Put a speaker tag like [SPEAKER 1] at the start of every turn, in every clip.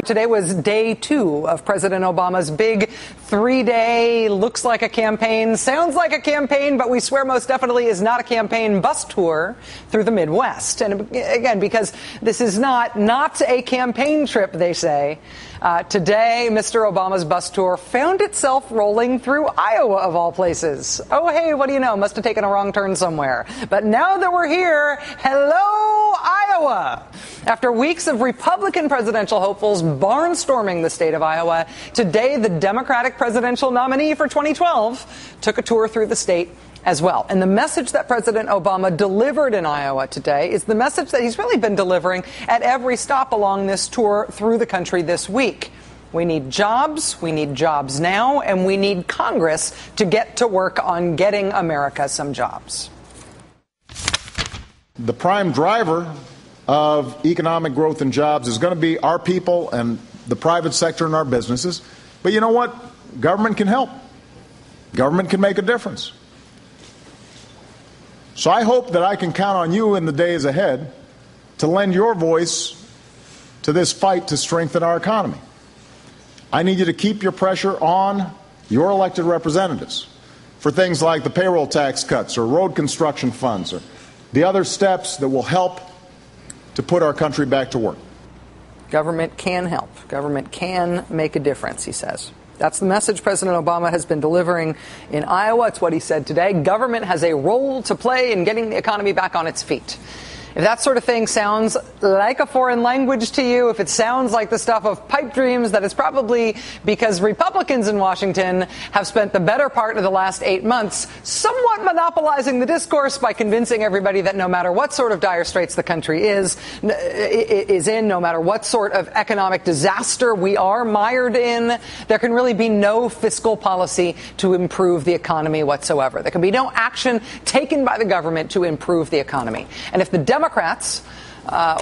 [SPEAKER 1] today was day 2 of President Obama's big 3-day, looks like a campaign, sounds like a campaign, but we swear most definitely is not a campaign bus tour through the Midwest. And again, because this is not a campaign trip, they say. Today, Mr. Obama's bus tour found itself rolling through Iowa, of all places. Oh, hey, what do you know? Must have taken a wrong turn somewhere. But now that we're here, hello, Iowa! After weeks of Republican presidential hopefuls barnstorming the state of Iowa, today the Democratic presidential nominee for 2012 took a tour through the state as well. And the message that President Obama delivered in Iowa today is the message that he's really been delivering at every stop along this tour through the country this week. We need jobs now, and we need Congress to get to work on getting America some jobs.
[SPEAKER 2] The prime driver of economic growth and jobs is going to be our people and the private sector and our businesses. But you know what? Government can help. Government can make a difference. So I hope that I can count on you in the days ahead to lend your voice to this fight to strengthen our economy. I need you to keep your pressure on your elected representatives for things like the payroll tax cuts or road construction funds or the other steps that will help to put our country back to work.
[SPEAKER 1] Government can help. Government can make a difference, he says. That's the message President Obama has been delivering in Iowa. It's what he said today. Government has a role to play in getting the economy back on its feet. If that sort of thing sounds like a foreign language to you, if it sounds like the stuff of pipe dreams, that is probably because Republicans in Washington have spent the better part of the last 8 months somewhat monopolizing the discourse by convincing everybody that no matter what sort of dire straits the country is in, no matter what sort of economic disaster we are mired in, there can really be no fiscal policy to improve the economy whatsoever. There can be no action taken by the government to improve the economy. And if the Democrats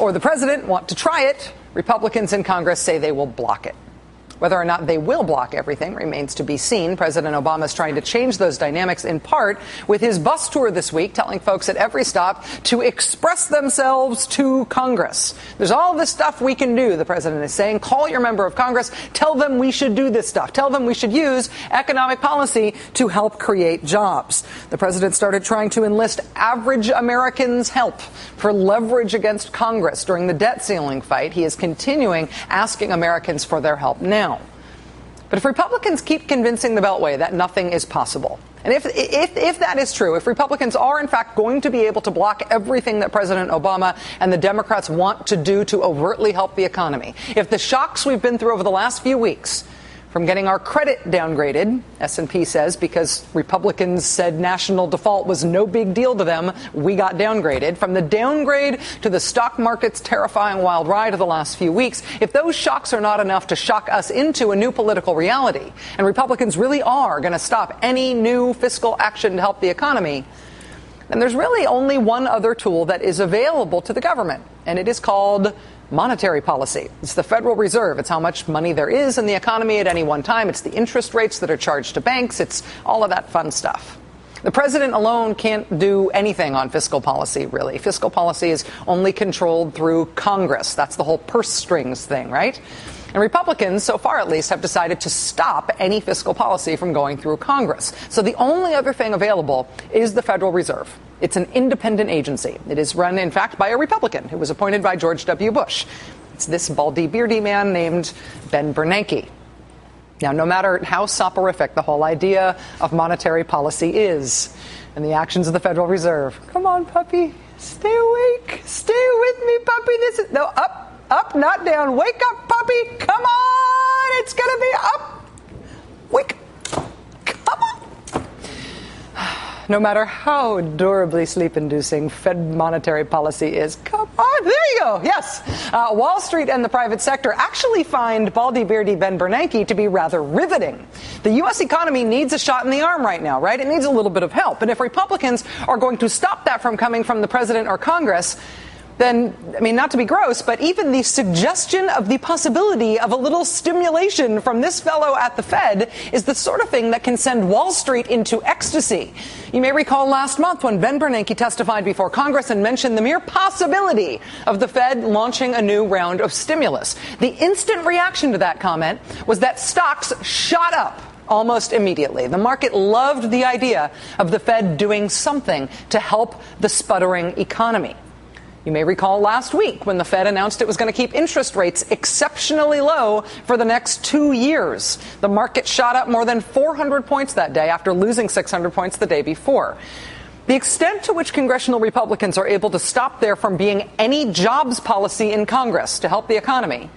[SPEAKER 1] or the president want to try it, Republicans in Congress say they will block it. Whether or not they will block everything remains to be seen. President Obama is trying to change those dynamics in part with his bus tour this week, telling folks at every stop to express themselves to Congress. There's all this stuff we can do, the president is saying. Call your member of Congress. Tell them we should do this stuff. Tell them we should use economic policy to help create jobs. The president started trying to enlist average Americans' help for leverage against Congress during the debt ceiling fight. He is continuing asking Americans for their help now. But if Republicans keep convincing the Beltway that nothing is possible, and if that is true, if Republicans are in fact going to be able to block everything that President Obama and the Democrats want to do to overtly help the economy, if the shocks we've been through over the last few weeks, from getting our credit downgraded, S&P says, because Republicans said national default was no big deal to them, we got downgraded. From the downgrade to the stock market's terrifying wild ride of the last few weeks, if those shocks are not enough to shock us into a new political reality, and Republicans really are going to stop any new fiscal action to help the economy, then there's really only one other tool that is available to the government, and it is called monetary policy. It's the Federal Reserve. It's how much money there is in the economy at any one time. It's the interest rates that are charged to banks. It's all of that fun stuff. The president alone can't do anything on fiscal policy, really. Fiscal policy is only controlled through Congress. That's the whole purse strings thing, right? And Republicans, so far at least, have decided to stop any fiscal policy from going through Congress. So the only other thing available is the Federal Reserve. It's an independent agency. It is run, in fact, by a Republican who was appointed by George W. Bush. It's this baldy, beardy man named Ben Bernanke. Now, no matter how soporific the whole idea of monetary policy is and the actions of the Federal Reserve, come on, puppy, stay awake, stay with me, puppy. This is, no, up, not down. Wake up, puppy. Come on. It's going to be up. Wake. Come on. No matter how adorably sleep-inducing Fed monetary policy is, come on. There you go. Yes. Wall Street and the private sector actually find baldy-beardy Ben Bernanke to be rather riveting. The U.S. economy needs a shot in the arm right now, right? It needs a little bit of help. And if Republicans are going to stop that from coming from the president or Congress, then, I mean, not to be gross, but even the suggestion of the possibility of a little stimulation from this fellow at the Fed is the sort of thing that can send Wall Street into ecstasy. You may recall last month when Ben Bernanke testified before Congress and mentioned the mere possibility of the Fed launching a new round of stimulus. The instant reaction to that comment was that stocks shot up almost immediately. The market loved the idea of the Fed doing something to help the sputtering economy. You may recall last week when the Fed announced it was going to keep interest rates exceptionally low for the next 2 years. The market shot up more than 400 points that day after losing 600 points the day before. The extent to which congressional Republicans are able to stop there from being any jobs policy in Congress to help the economy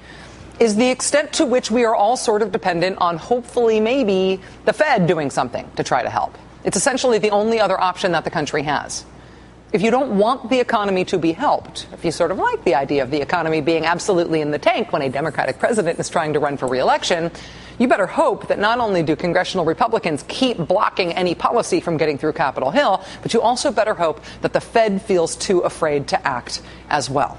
[SPEAKER 1] is the extent to which we are all sort of dependent on hopefully maybe the Fed doing something to try to help. It's essentially the only other option that the country has. If you don't want the economy to be helped, if you sort of like the idea of the economy being absolutely in the tank when a Democratic president is trying to run for re-election, you better hope that not only do congressional Republicans keep blocking any policy from getting through Capitol Hill, but you also better hope that the Fed feels too afraid to act as well.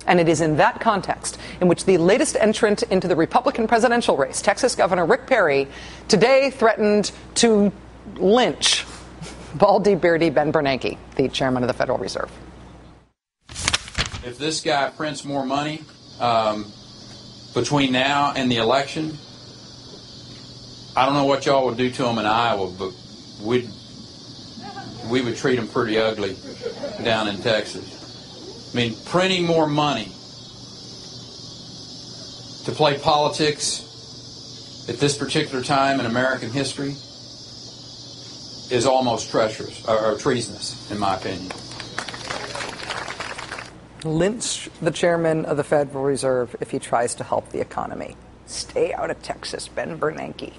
[SPEAKER 1] And it is in that context in which the latest entrant into the Republican presidential race, Texas Governor Rick Perry, today threatened to lynch Baldy Beardy Ben Bernanke, the chairman of the Federal Reserve.
[SPEAKER 3] If this guy prints more money between now and the election, I don't know what y'all would do to him in Iowa, but we would treat him pretty ugly down in Texas. I mean, printing more money to play politics at this particular time in American history is almost treacherous or treasonous, in my opinion.
[SPEAKER 1] Lynch the chairman of the Federal Reserve if he tries to help the economy. Stay out of Texas, Ben Bernanke.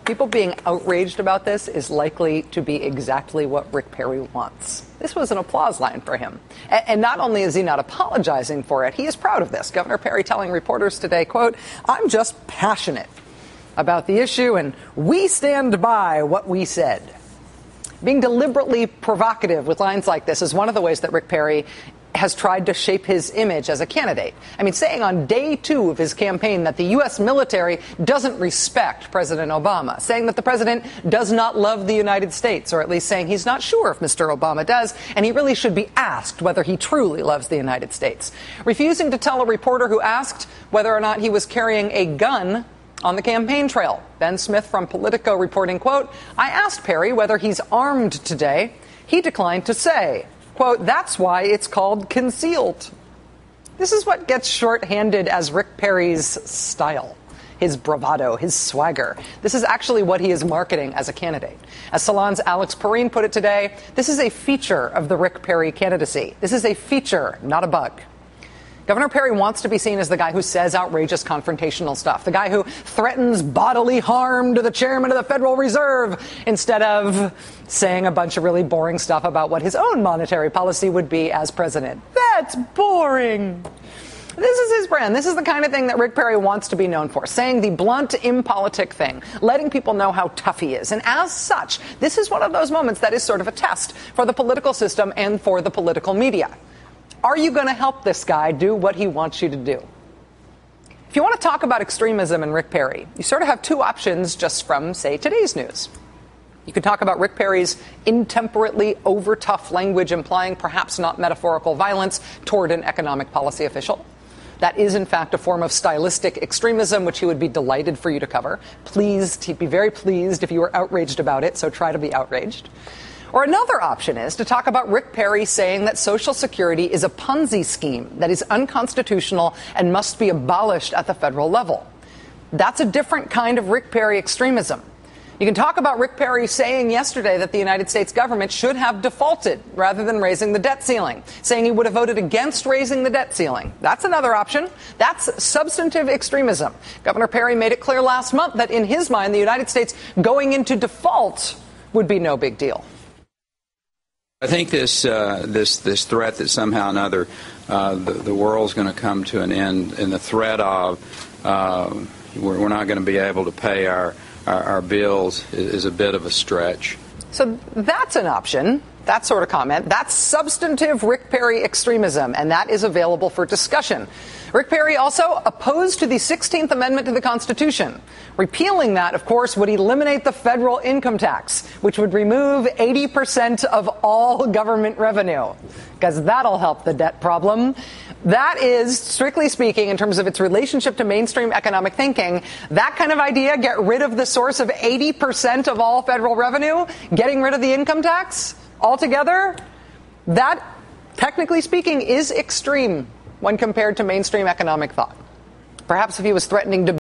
[SPEAKER 1] People being outraged about this is likely to be exactly what Rick Perry wants. This was an applause line for him. And not only is he not apologizing for it, he is proud of this. Governor Perry telling reporters today, quote, "I'm just passionate about the issue, and we stand by what we said." Being deliberately provocative with lines like this is one of the ways that Rick Perry has tried to shape his image as a candidate. I mean, saying on day 2 of his campaign that the U.S. military doesn't respect President Obama, saying that the president does not love the United States, or at least saying he's not sure if Mr. Obama does, and he really should be asked whether he truly loves the United States. Refusing to tell a reporter who asked whether or not he was carrying a gun on the campaign trail. Ben Smith from Politico reporting, quote, "I asked Perry whether he's armed today. He declined to say. Quote, that's why it's called concealed." This is what gets shorthanded as Rick Perry's style, his bravado, his swagger. This is actually what he is marketing as a candidate. As Salon's Alex Perrine put it today, this is a feature of the Rick Perry candidacy. This is a feature, not a bug. Governor Perry wants to be seen as the guy who says outrageous confrontational stuff, the guy who threatens bodily harm to the chairman of the Federal Reserve instead of saying a bunch of really boring stuff about what his own monetary policy would be as president. That's boring. This is his brand. This is the kind of thing that Rick Perry wants to be known for, saying the blunt, impolitic thing, letting people know how tough he is. And as such, this is one of those moments that is sort of a test for the political system and for the political media. Are you going to help this guy do what he wants you to do? If you want to talk about extremism and Rick Perry, you sort of have 2 options just from, say, today's news. You could talk about Rick Perry's intemperately over-tough language implying perhaps not metaphorical violence toward an economic policy official. That is, in fact, a form of stylistic extremism, which he would be delighted for you to cover. Pleased, he'd be very pleased if you were outraged about it, so try to be outraged. Or another option is to talk about Rick Perry saying that Social Security is a Ponzi scheme that is unconstitutional and must be abolished at the federal level. That's a different kind of Rick Perry extremism. You can talk about Rick Perry saying yesterday that the United States government should have defaulted rather than raising the debt ceiling, saying he would have voted against raising the debt ceiling. That's another option. That's substantive extremism. Governor Perry made it clear last month that in his mind, the United States going into default would be no big deal.
[SPEAKER 4] I think this threat that somehow or another the world's going to come to an end, and the threat of we're not going to be able to pay our bills is a bit of a stretch.
[SPEAKER 1] So that's an option. That sort of comment. That's substantive Rick Perry extremism, and that is available for discussion. Rick Perry also opposed to the 16th Amendment to the Constitution. Repealing that, of course, would eliminate the federal income tax, which would remove 80% of all government revenue, because that'll help the debt problem. That is, strictly speaking, in terms of its relationship to mainstream economic thinking, that kind of idea, get rid of the source of 80% of all federal revenue, getting rid of the income tax altogether, that, technically speaking, is extreme when compared to mainstream economic thought. Perhaps if he was threatening to